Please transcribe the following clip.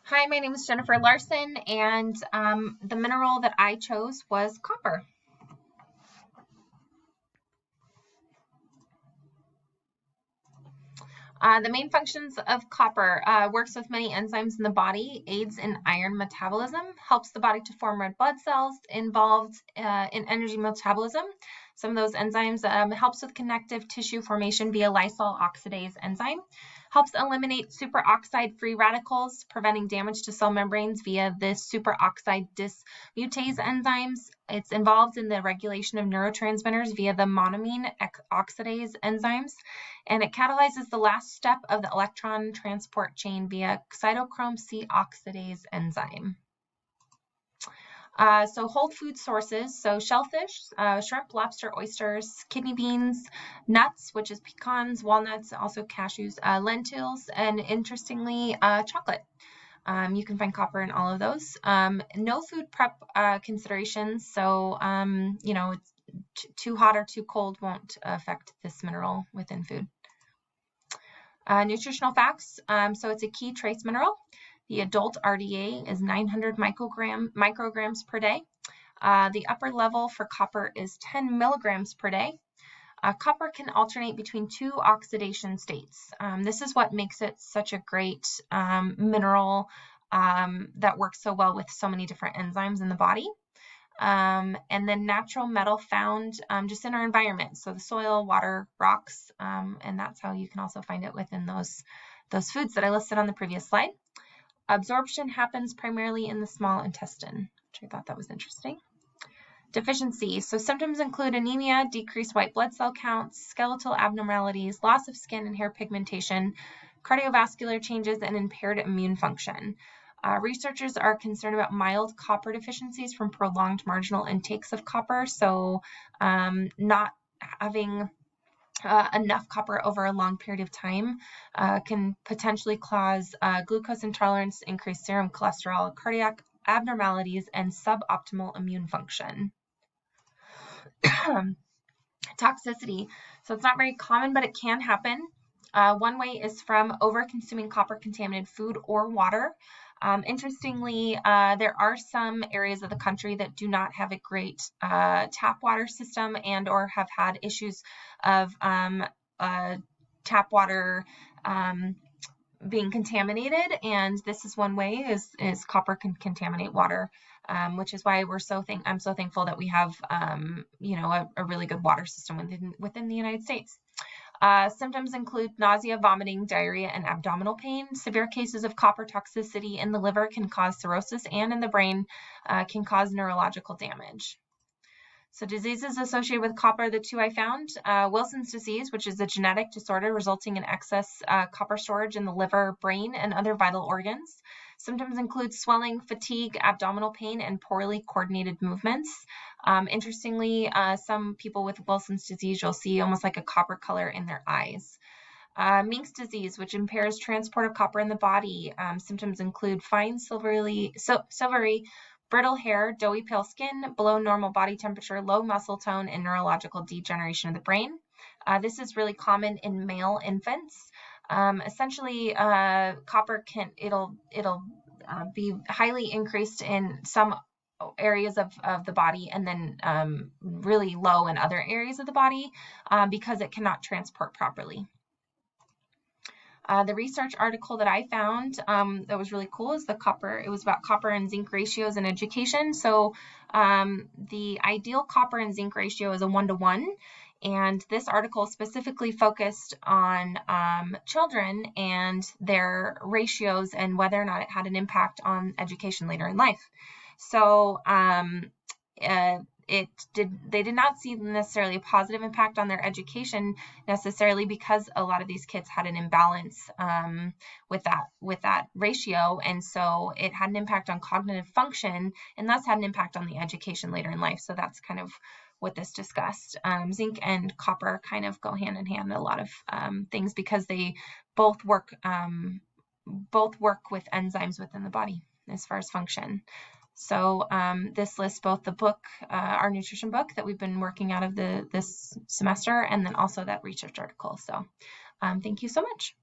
Hi, my name is Jennifer Larson, and the mineral that I chose was copper. The main functions of copper works with many enzymes in the body, aids in iron metabolism, helps the body to form red blood cells, involved in energy metabolism. Some of those enzymes helps with connective tissue formation via lysol oxidase enzyme, helps eliminate superoxide free radicals, preventing damage to cell membranes via the superoxide dismutase enzymes. It's involved in the regulation of neurotransmitters via the monoamine oxidase enzymes, and it catalyzes the last step of the electron transport chain via cytochrome C oxidase enzyme. So whole food sources, so shellfish, shrimp, lobster, oysters, kidney beans, nuts, which is pecans, walnuts, also cashews, lentils, and interestingly, chocolate. You can find copper in all of those. No food prep considerations, so it's too hot or too cold won't affect this mineral within food. Nutritional facts, so it's a key trace mineral. The adult RDA is 900 micrograms per day. The upper level for copper is 10 milligrams per day. Copper can alternate between two oxidation states. This is what makes it such a great mineral that works so well with so many different enzymes in the body. And then natural metal found just in our environment, so the soil, water, rocks, and that's how you can also find it within those foods that I listed on the previous slide. Absorption happens primarily in the small intestine, which I thought that was interesting. Deficiency. So symptoms include anemia, decreased white blood cell counts, skeletal abnormalities, loss of skin and hair pigmentation, cardiovascular changes, and impaired immune function. Researchers are concerned about mild copper deficiencies from prolonged marginal intakes of copper, so not having enough copper over a long period of time can potentially cause glucose intolerance, increased serum cholesterol, cardiac abnormalities, and suboptimal immune function. Toxicity. So it's not very common, but it can happen. One way is from over-consuming copper-contaminated food or water. Interestingly, there are some areas of the country that do not have a great tap water system and or have had issues of tap water being contaminated, and this is one way is copper can contaminate water, which is why I'm so thankful that we have a really good water system within the United States. Symptoms include nausea, vomiting, diarrhea, and abdominal pain. Severe cases of copper toxicity in the liver can cause cirrhosis, and in the brain can cause neurological damage. So diseases associated with copper, the two I found, Wilson's disease, which is a genetic disorder resulting in excess copper storage in the liver, brain, and other vital organs. Symptoms include swelling, fatigue, abdominal pain, and poorly coordinated movements. Interestingly, some people with Wilson's disease, you'll see almost like a copper color in their eyes. Menkes disease, which impairs transport of copper in the body. Symptoms include fine silvery brittle hair, doughy pale skin, below normal body temperature, low muscle tone, and neurological degeneration of the brain. This is really common in male infants. Essentially, copper it'll be highly increased in some areas of the body and then really low in other areas of the body because it cannot transport properly. The research article that I found that was really cool is it was about copper and zinc ratios in education. So the ideal copper and zinc ratio is a 1-to-1. And this article specifically focused on children and their ratios and whether or not it had an impact on education later in life. So they did not see necessarily a positive impact on their education necessarily because a lot of these kids had an imbalance with that ratio, and so it had an impact on cognitive function and thus had an impact on the education later in life. So that's kind of what this discussed. Zinc and copper kind of go hand in hand in a lot of things because they both work with enzymes within the body as far as function. So this lists both the book, our nutrition book that we've been working out of this semester, and then also that research article. So thank you so much.